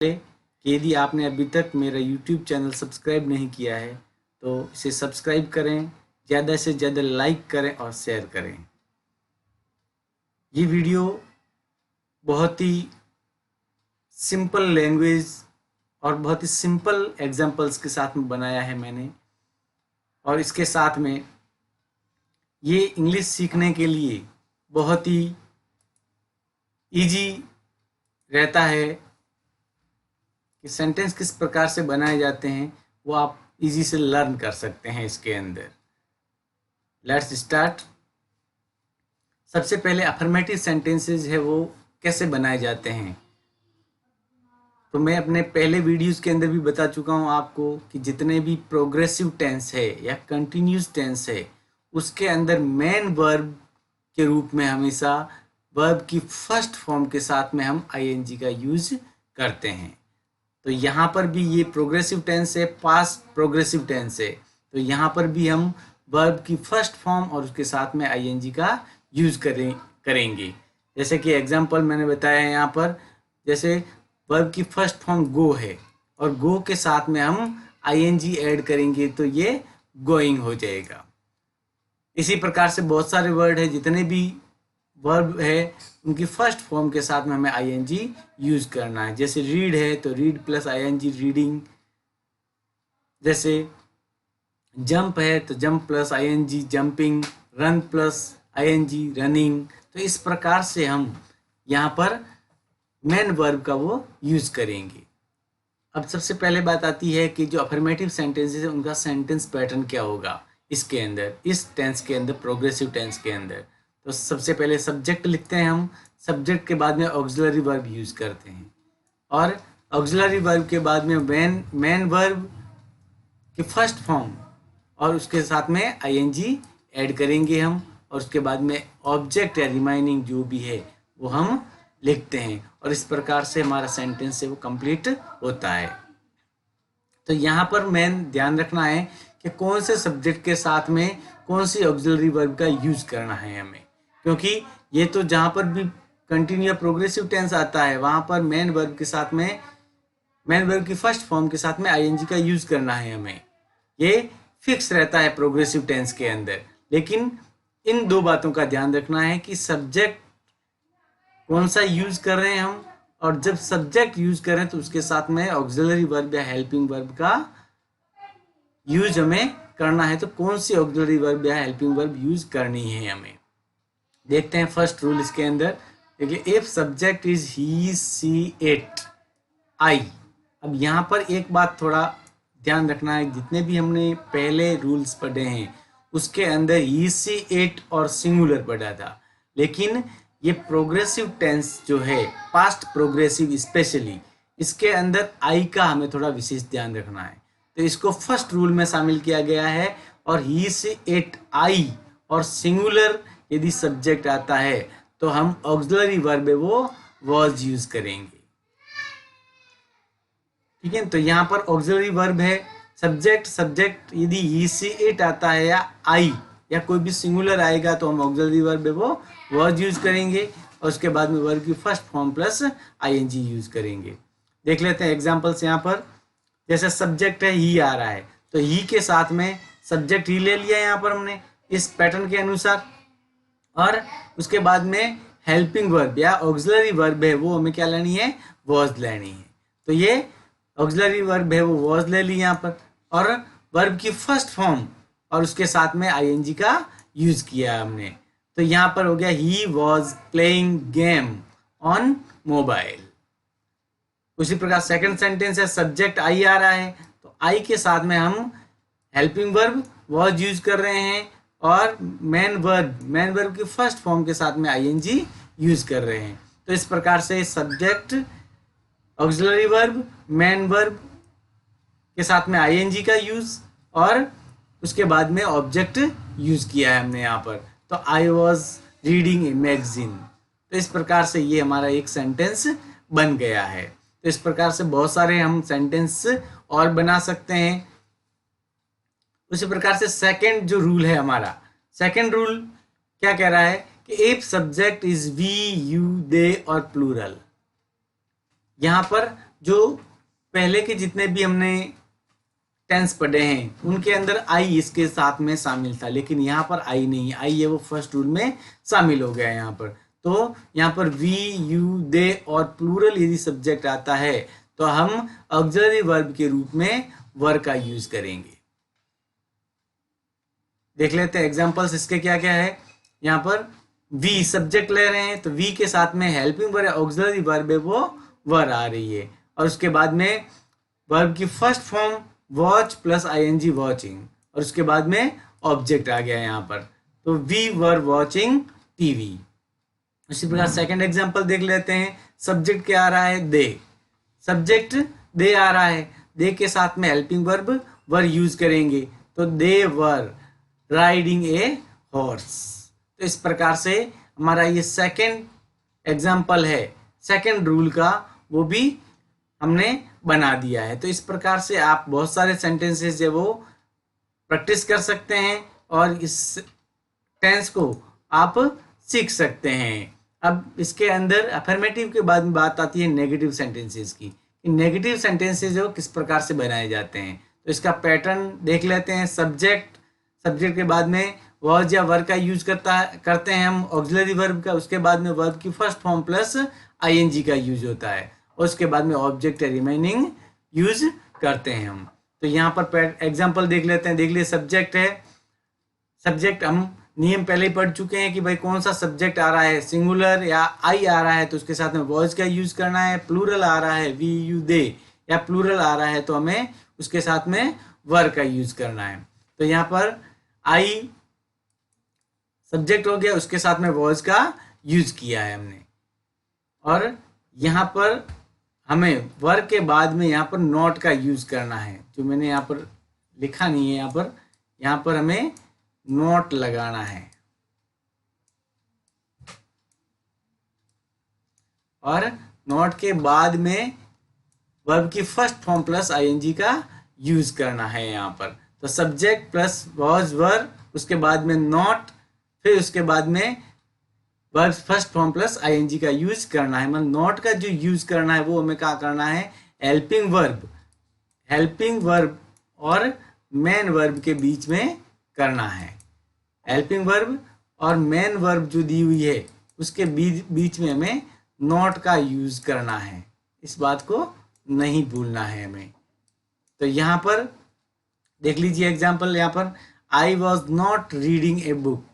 कि यदि आपने अभी तक मेरा YouTube चैनल सब्सक्राइब नहीं किया है तो इसे सब्सक्राइब करें, ज़्यादा से ज़्यादा लाइक करें और शेयर करें। ये वीडियो बहुत ही सिंपल लैंग्वेज और बहुत ही सिंपल एग्जांपल्स के साथ में बनाया है मैंने, और इसके साथ में ये इंग्लिश सीखने के लिए बहुत ही इजी रहता है कि सेंटेंस किस प्रकार से बनाए जाते हैं वो आप इजी से लर्न कर सकते हैं इसके अंदर। Let's start. सबसे पहले अफर्मेटिव सेंटेंसेस है वो कैसे बनाए जाते हैं, तो मैं अपने पहले वीडियोस के अंदर भी बता चुका हूं आपको कि जितने भी प्रोग्रेसिव टेंस है या कंटिन्यूस टेंस है उसके अंदर मेन वर्ब के रूप में हमेशा वर्ब की फर्स्ट फॉर्म के साथ में हम आईएनजी का यूज करते हैं। तो यहाँ पर भी ये प्रोग्रेसिव टेंस है, पास्ट प्रोग्रेसिव टेंस है, तो यहाँ पर भी हम वर्ब की फर्स्ट फॉर्म और उसके साथ में आईएनजी का यूज करेंगे। जैसे कि एग्जांपल मैंने बताया है यहाँ पर, जैसे वर्ब की फर्स्ट फॉर्म गो है और गो के साथ में हम आईएनजी ऐड करेंगे तो ये गोइंग हो जाएगा। इसी प्रकार से बहुत सारे वर्ड है, जितने भी वर्ब है उनकी फर्स्ट फॉर्म के साथ में हमें आईएनजी यूज करना है। जैसे रीड है तो रीड प्लस आईएनजी रीडिंग, जैसे जंप है तो jump plus I N G jumping, run plus I N G running. तो इस प्रकार से हम यहाँ पर मेन वर्ब का वो यूज करेंगे। अब सबसे पहले बात आती है कि जो अफर्मेटिव सेंटेंसेस है उनका सेंटेंस पैटर्न क्या होगा इसके अंदर, इस टेंस के अंदर, प्रोग्रेसिव टेंस के अंदर। तो सबसे पहले सब्जेक्ट लिखते हैं हम, सब्जेक्ट के बाद में ऑक्सिलरी वर्ब यूज करते हैं और ऑक्सिलरी वर्ब के बाद में मेन वर्ब की फर्स्ट फॉर्म और उसके साथ में आईएनजी ऐड करेंगे हम, और उसके बाद में ऑब्जेक्ट या रिमाइनिंग जो भी है वो हम लिखते हैं, और इस प्रकार से हमारा सेंटेंस है वो कंप्लीट होता है। तो यहाँ पर मेन ध्यान रखना है कि कौन से सब्जेक्ट के साथ में कौन सी ऑक्सिलरी वर्ब का यूज करना है हमें, क्योंकि ये तो जहाँ पर भी कंटिन्यू प्रोग्रेसिव टेंस आता है वहाँ पर मेन वर्ब के साथ में, मेन वर्ब की फर्स्ट फॉर्म के साथ में आईएनजी का यूज करना है हमें, ये फिक्स रहता है प्रोग्रेसिव टेंस के अंदर। लेकिन इन दो बातों का ध्यान रखना है कि सब्जेक्ट कौन सा यूज कर रहे हैं हम, और जब सब्जेक्ट यूज कर रहे हैं तो उसके साथ में ऑक्सिलरी वर्ब या हेल्पिंग वर्ब का यूज हमें करना है। तो कौन सी ऑक्सिलरी वर्ब या हेल्पिंग वर्ब यूज करनी है हमें, देखते हैं फर्स्ट रूल इसके अंदर। देखिए, if subject is he see it I. अब यहाँ पर एक बात थोड़ा ध्यान रखना है, जितने भी हमने पहले रूल्स पढ़े हैं उसके अंदर ही सी इट और सिंगुलर पढ़ा था, लेकिन ये प्रोग्रेसिव टेंस जो है, पास्ट प्रोग्रेसिव स्पेशली, इसके अंदर आई का हमें थोड़ा विशेष ध्यान रखना है। तो इसको फर्स्ट रूल में शामिल किया गया है, और ही सी इट आई और सिंगुलर यदि सब्जेक्ट आता है तो हम ऑक्सिलरी वर्ब है वो वाज यूज करेंगे। ठीक है, तो यहाँ पर ऑक्सिलरी वर्ब है सब्जेक्ट यदि ही सी इट आता है या आई या कोई भी सिंगुलर आएगा तो हम ऑक्सिलरी वर्ब है वो वाज यूज करेंगे, और उसके बाद में वर्ब की first form plus I N G use करेंगे। देख लेते हैं एग्जांपल्स यहाँ पर। जैसे सब्जेक्ट है ही आ रहा है तो ही के साथ में सब्जेक्ट ही ले लिया यहाँ पर हमने इस पैटर्न के अनुसार, और उसके बाद में हेल्पिंग वर्ब या ऑक्सिलरी वर्ब है वो हमें क्या लेनी है, वाज लेनी है। तो ये ऑक्सिलरी वर्ब है वो वाज ले ली यहाँ पर, और वर्ब की फर्स्ट फॉर्म और उसके साथ में आईएनजी का यूज किया हमने। तो यहाँ पर हो गया he was playing game on mobile. उसी प्रकार सेकंड सेंटेंस है, सब्जेक्ट आई आ रहा है तो आई के साथ में हम हेल्पिंग वर्ब वाज यूज कर रहे हैं, और मेन वर्ब की फर्स्ट फॉर्म के साथ में आईएनजी यूज कर रहे हैं। तो इस प्रकार से subject, auxiliary verb, main verb के साथ में आईएनजी का यूज, और उसके बाद में ऑब्जेक्ट यूज किया है हमने यहाँ पर। तो I was reading a magazine. तो इस प्रकार से ये हमारा एक सेंटेंस बन गया है। तो इस प्रकार से बहुत सारे हम सेंटेंस और बना सकते हैं। उसी प्रकार से सेकंड जो रूल है हमारा, सेकंड रूल क्या कह रहा है कि if subject is we, you, they और प्लूरल, यहाँ पर जो पहले के जितने भी हमने टेंस पढ़े हैं उनके अंदर आई इसके साथ में शामिल था, लेकिन यहाँ पर आई नहीं, आई है वो फर्स्ट रूल में शामिल हो गया है यहाँ पर। तो यहाँ पर वी, यू, दे और प्लूरल यदि सब्जेक्ट आता है तो हम ऑक्सिलरी वर्ब के रूप में वर का यूज करेंगे। देख लेते हैं एग्जांपल्स इसके क्या क्या है। यहाँ पर वी सब्जेक्ट ले रहे हैं तो वी के साथ में हेल्पिंग वर्ब ऑक्सिलरी वर्ब है वो वर आ रही है, और उसके बाद में वर्ब की first form watch plus I N G watching, और उसके बाद में ऑब्जेक्ट आ गया यहाँ पर, तो वी वर वॉचिंग टीवी। उसी प्रकार सेकंड एग्जांपल देख लेते हैं। सब्जेक्ट क्या आ रहा है, दे, सब्जेक्ट दे आ रहा है, दे के साथ में हेल्पिंग वर्ब वर यूज करेंगे, तो दे वर राइडिंग ए हॉर्स। तो इस प्रकार से हमारा ये सेकंड एग्जांपल है सेकंड रूल का, वो भी हमने बना दिया है। तो इस प्रकार से आप बहुत सारे सेंटेंसेस है वो प्रैक्टिस कर सकते हैं और इस टेंस को आप सीख सकते हैं। अब इसके अंदर अफर्मेटिव के बाद में बात आती है नेगेटिव सेंटेंसेस की। नेगेटिव सेंटेंसेस जो किस प्रकार से बनाए जाते हैं, तो इसका पैटर्न देख लेते हैं। सब्जेक्ट के बाद में वर्ब या वर्ब का यूज करते हैं हम ऑक्सिलरी वर्ब का, उसके बाद में वर्ब की फर्स्ट फॉर्म प्लस आईएनजी का यूज होता है, और उसके बाद में ऑब्जेक्ट रिमेनिंग यूज करते हैं हम। तो यहाँ पर एग्जांपल देख लेते हैं। देख लिए सब्जेक्ट है, सब्जेक्ट हम नियम पहले ही पढ़ चुके हैं कि भाई कौन सा सब्जेक्ट आ रहा है, सिंगुलर या आई आ रहा है तो उसके साथ में वॉज का यूज करना है, प्लूरल आ रहा है वी यू दे या प्लूरल आ रहा है तो हमें उसके साथ में वर का यूज करना है। तो यहाँ पर आई सब्जेक्ट हो गया, उसके साथ में वॉज का यूज किया है हमने, और यहाँ पर हमें वर के बाद में यहाँ पर नॉट का यूज करना है, जो मैंने यहाँ पर लिखा नहीं है, यहाँ पर हमें नॉट लगाना है, और नॉट के बाद में वर्ब की फर्स्ट फॉर्म प्लस आईएनजी का यूज करना है यहाँ पर। तो सब्जेक्ट प्लस वॉज वर, उसके बाद में नॉट, फिर उसके बाद में verb first form plus I N G का यूज करना है। मतलब नॉट का जो यूज करना है वो हमें क्या करना है, हेल्पिंग वर्ब और मेन वर्ब के बीच में करना है। हेल्पिंग वर्ब और मेन वर्ब जो दी हुई है उसके बीच में हमें नॉट का यूज करना है, इस बात को नहीं भूलना है हमें। तो यहाँ पर देख लीजिए एग्जाम्पल, यहाँ पर I was not reading a book,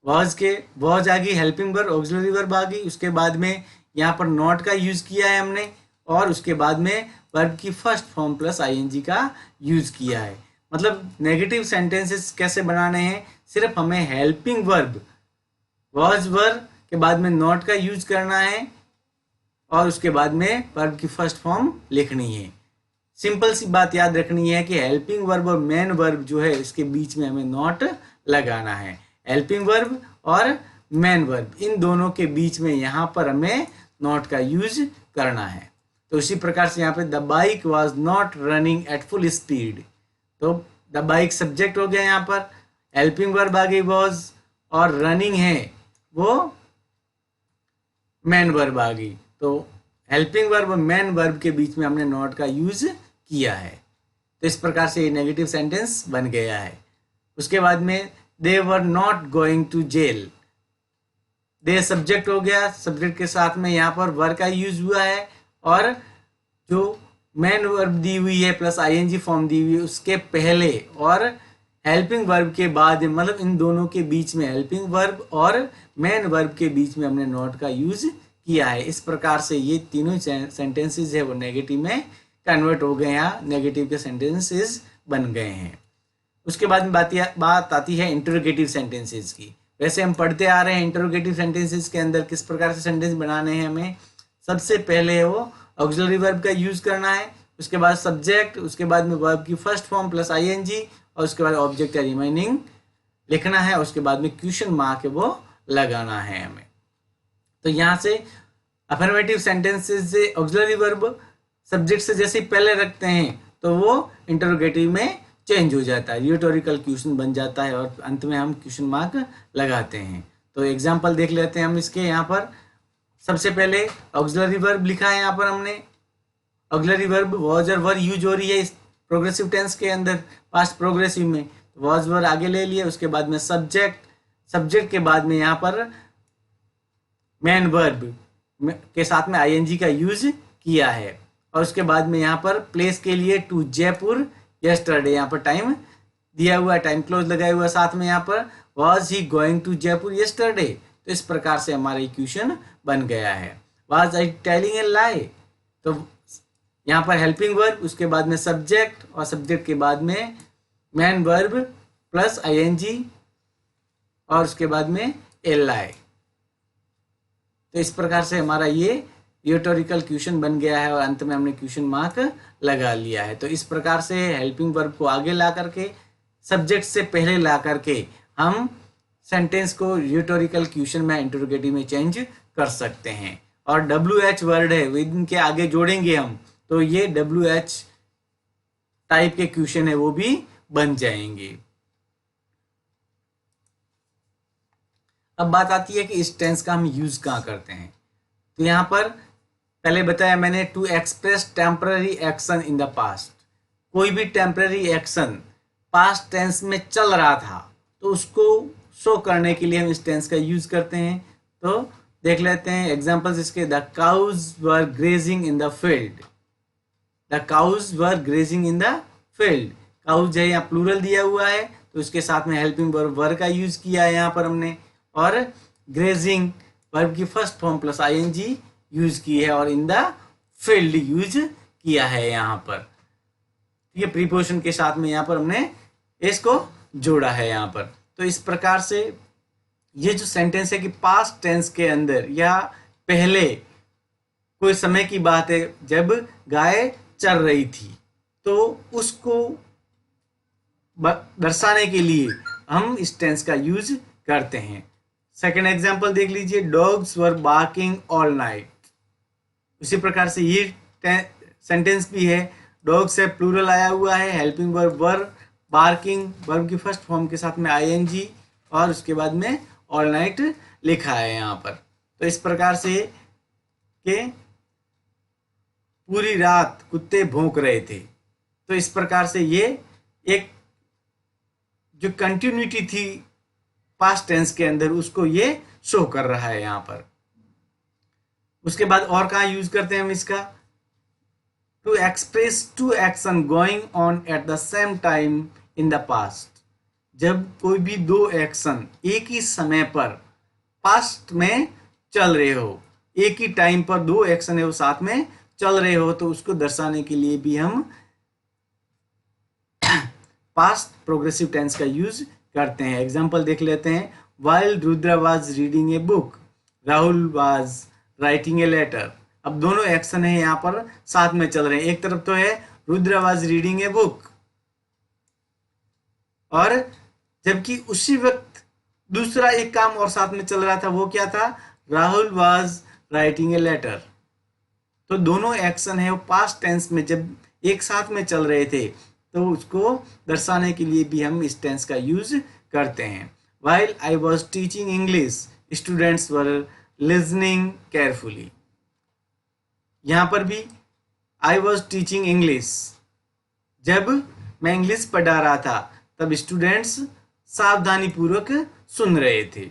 was आ गई, हेल्पिंग वर्ब ऑक्सिलरी वर्ब आ गई, उसके बाद में यहाँ पर नॉट का यूज किया है हमने, और उसके बाद में वर्ब की फर्स्ट फॉर्म प्लस आईएनजी का यूज किया है। मतलब नेगेटिव सेंटेंसेस कैसे बनाने हैं, सिर्फ हमें हेल्पिंग वर्ब वॉज वर्ब के बाद में नॉट का यूज करना है, और उसके बाद में वर्ब की फर्स्ट फॉर्म लिखनी है। सिंपल सी बात याद रखनी है कि हेल्पिंग वर्ब और मेन वर्ब जो है इसके बीच में हमें नॉट लगाना है। हेल्पिंग वर्ब और मेन वर्ब इन दोनों के बीच में यहाँ पर हमें नॉट का यूज करना है। तो उसी प्रकार से यहाँ पे the bike was not running at full speed, तो द बाइक सब्जेक्ट हो गया, यहाँ पर हेल्पिंग वर्ब आ गई वॉज, और रनिंग है वो मेन वर्ब आ गई। तो हेल्पिंग वर्ब और मेन वर्ब के बीच में हमने नॉट का यूज किया है। तो इस प्रकार से ये नेगेटिव सेंटेंस बन गया है। उसके बाद में they were not going to jail, they subject हो गया, सब्जेक्ट के साथ में यहाँ पर वर का यूज हुआ है, और जो मेन वर्ब दी हुई है प्लस आईएनजी फॉर्म दी हुई है उसके पहले और हेल्पिंग वर्ब के बाद, मतलब इन दोनों के बीच में हेल्पिंग वर्ब और मेन वर्ब के बीच में हमने नॉट का यूज किया है। इस प्रकार से ये तीनों सेंटेंसेस है वो नेगेटिव में कन्वर्ट हो गए हैं, नेगेटिव के सेंटेंसेस बन गए हैं। उसके बाद में बात आती है इंटरोगेटिव सेंटेंसेस की। वैसे हम पढ़ते आ रहे हैं इंटरोगेटिव सेंटेंसेस के अंदर किस प्रकार से सेंटेंस बनाने हैं हमें। सबसे पहले वो ऑक्सिलरी वर्ब का यूज करना है, उसके बाद सब्जेक्ट, उसके बाद में वर्ब की फर्स्ट फॉर्म प्लस आईएनजी, और उसके बाद ऑब्जेक्ट रिमेनिंग लिखना है, उसके बाद में क्वेश्चन मार्क वो लगाना है हमें। तो यहाँ से अफर्मेटिव सेंटेंसेस से ऑक्सिलरी वर्ब सब्जेक्ट से जैसे पहले रखते हैं तो वो इंटरोगेटिव में चेंज हो जाता है, रिटोरिकल क्वेश्चन बन जाता है, और अंत में हम क्वेश्चन मार्क लगाते हैं। तो एग्जांपल देख लेते हैं हम इसके। यहाँ पर सबसे पहले ऑक्सिलरी वर्ब लिखा है, यहाँ पर हमने ऑक्सिलरी वर्ब वॉज और वर यूज हो रही है इस प्रोग्रेसिव टेंस के अंदर, पास्ट प्रोग्रेसिव में। वॉज वर आगे ले लिया, उसके बाद में सब्जेक्ट, सब्जेक्ट के बाद में यहाँ पर मेन वर्ब के साथ में आईएनजी का यूज किया है, और उसके बाद में यहाँ पर प्लेस के लिए टू जयपुर यस्टरडे, यहाँ पर टाइम दिया हुआ है, टाइम क्लोज लगाया हुआ साथ में, यहाँ पर was he going to Jaipur yesterday. तो इस प्रकार से हमारा इक्वेशन बन गया है। वॉज आई टेलिंग ए लाई, तो यहाँ पर हेल्पिंग वर्ब, उसके बाद में सब्जेक्ट, और सब्जेक्ट के बाद में मेन वर्ब प्लस आईएनजी, और उसके बाद में एल आई। तो इस प्रकार से हमारा ये रिटोरिकल क्वेश्चन बन गया है, और अंत में हमने क्वेश्चन मार्क लगा लिया है। तो इस प्रकार से हेल्पिंग वर्ब को आगे ला करके, सब्जेक्ट से पहले ला करके हम सेंटेंस को रिटोरिकल क्वेश्चन में, इंटरोगेटिव में चेंज कर सकते हैं। और WH वर्ड है, इनके आगे जोड़ेंगे हम, तो ये WH टाइप के क्वेश्चन है वो भी बन जाएंगे। अब बात आती है कि इस टेंस का हम यूज कहाँ करते हैं। तो यहाँ पर पहले बताया मैंने, to express temporary action in the past. कोई भी टेम्पररी एक्शन पास्ट टेंस में चल रहा था तो उसको शो करने के लिए हम इस टेंस का यूज करते हैं। तो देख लेते हैं एग्जांपल्स इसके। The cows were grazing in the field, the cows were grazing in the field. Cows है, यहाँ प्लूरल दिया हुआ है, तो उसके साथ में हेल्पिंग वर्ब वर का यूज किया है यहाँ पर हमने, और ग्रेजिंग वर्ब की first form plus I N G use की है, और इन द फील्ड यूज किया है यहाँ पर। ये प्रीपोजिशन के साथ में यहाँ पर हमने इसको जोड़ा है यहाँ पर। तो इस प्रकार से ये जो सेंटेंस है कि पास्ट टेंस के अंदर या पहले कोई समय की बात है जब गाय चर रही थी, तो उसको दर्शाने के लिए हम इस टेंस का यूज करते हैं। सेकेंड एग्जाम्पल देख लीजिए, dogs were barking all night. उसी प्रकार से ये सेंटेंस भी है, डॉग्स है, प्लूरल आया हुआ है, हेल्पिंग वर्ब वर, बार्किंग वर्ब की फर्स्ट फॉर्म के साथ में आईएनजी, और उसके बाद में ऑल नाइट लिखा है यहाँ पर। तो इस प्रकार से कि पूरी रात कुत्ते भौंक रहे थे। तो इस प्रकार से ये एक जो कंटिन्यूटी थी पास्ट टेंस के अंदर उसको ये शो कर रहा है यहाँ पर। उसके बाद और कहाँ यूज करते हैं हम इसका, to express to action going on at the same time in the past. जब कोई भी दो एक्शन एक ही समय पर पास्ट में चल रहे हो, एक ही टाइम पर दो एक्शन है वो साथ में चल रहे हो, तो उसको दर्शाने के लिए भी हम पास्ट प्रोग्रेसिव टेंस का यूज करते हैं। एग्जाम्पल देख लेते हैं, while Rudra was reading a book, Rahul was writing a letter. अब दोनों एक्शन है यहाँ पर साथ में चल रहे हैं। एक तरफ तो है Rudra was reading a book, और जबकि उसी वक्त दूसरा एक काम और साथ में चल रहा था, वो क्या था, Rahul was writing a letter. तो दोनों एक्शन है वो पास्ट टेंस में जब एक साथ में चल रहे थे, तो उसको दर्शाने के लिए भी हम इस टेंस का यूज करते हैं। While I was teaching English, students were listening carefully. यहाँ पर भी आई वॉज टीचिंग इंग्लिश, जब मैं इंग्लिश पढ़ा रहा था तब स्टूडेंट्स सावधानी पूर्वक सुन रहे थे।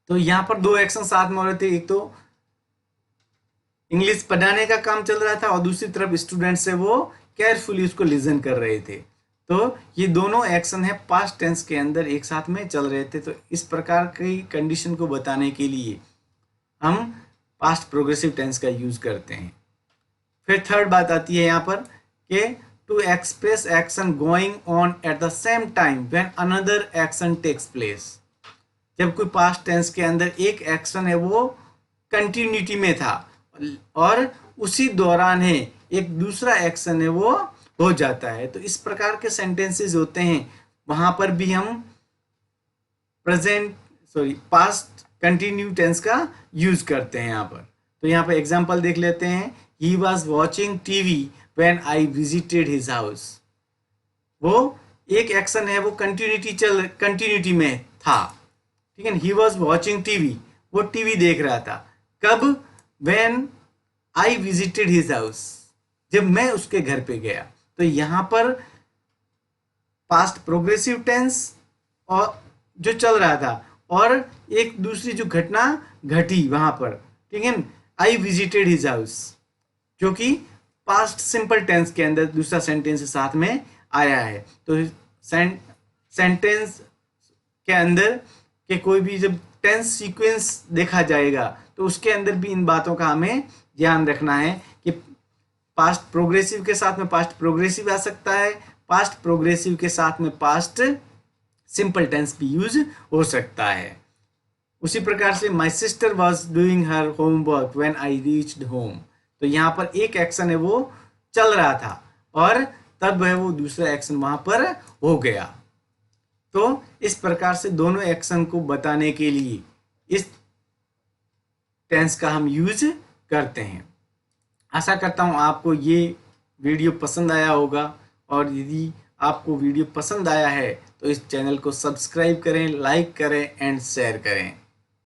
तो यहाँ पर दो एक्शन साथ में हो रहे थे, एक तो इंग्लिश पढ़ाने का काम चल रहा था और दूसरी तरफ स्टूडेंट से वो केयरफुली उसको लिसन कर रहे थे। तो ये दोनों एक्शन है पास्ट टेंस के अंदर एक साथ में चल रहे थे। तो इस प्रकार की कंडीशन को बताने के लिए हम पास्ट प्रोग्रेसिव टेंस का यूज करते हैं। फिर थर्ड बात आती है यहाँ पर कि to express action going on at the same time when another action takes place. जब कोई पास्ट टेंस के अंदर एक एक्शन है वो कंटिन्यूटी में था और उसी दौरान है एक दूसरा एक्शन है वो हो जाता है, तो इस प्रकार के सेंटेंसेस होते हैं, वहां पर भी हम पास्ट कंटिन्यू टेंस का यूज करते हैं यहाँ पर। तो यहाँ पर एग्जांपल देख लेते हैं, he was watching TV when I visited his house. वो एक एक्शन है वो कंटिन्यूटी में था, ठीक है। ही वॉज वॉचिंग टीवी, वो टीवी देख रहा था, कब, when I visited his house, जब मैं उसके घर पे गया। तो यहाँ पर पास्ट प्रोग्रेसिव टेंस और जो चल रहा था, और एक दूसरी जो घटना घटी वहां पर, ठीक है, आई विजिटेड हिज हाउस, जो कि पास्ट सिंपल टेंस के अंदर दूसरा सेंटेंस साथ में आया है। तो सेंटेंस के अंदर के कोई भी जब टेंस सीक्वेंस देखा जाएगा तो उसके अंदर भी इन बातों का हमें ध्यान रखना है कि पास्ट प्रोग्रेसिव के साथ में पास्ट प्रोग्रेसिव आ सकता है, पास्ट प्रोग्रेसिव के साथ में पास्ट सिंपल टेंस भी यूज हो सकता है। उसी प्रकार से my sister was doing her homework when I reached home, तो यहाँ पर एक एक्शन है वो चल रहा था और तब है वो दूसरा एक्शन वहां पर हो गया। तो इस प्रकार से दोनों एक्शन को बताने के लिए इस टेंस का हम यूज करते हैं। आशा करता हूं आपको ये वीडियो पसंद आया होगा, और यदि आपको वीडियो पसंद आया है तो इस चैनल को सब्सक्राइब करें, लाइक करें एंड शेयर करें।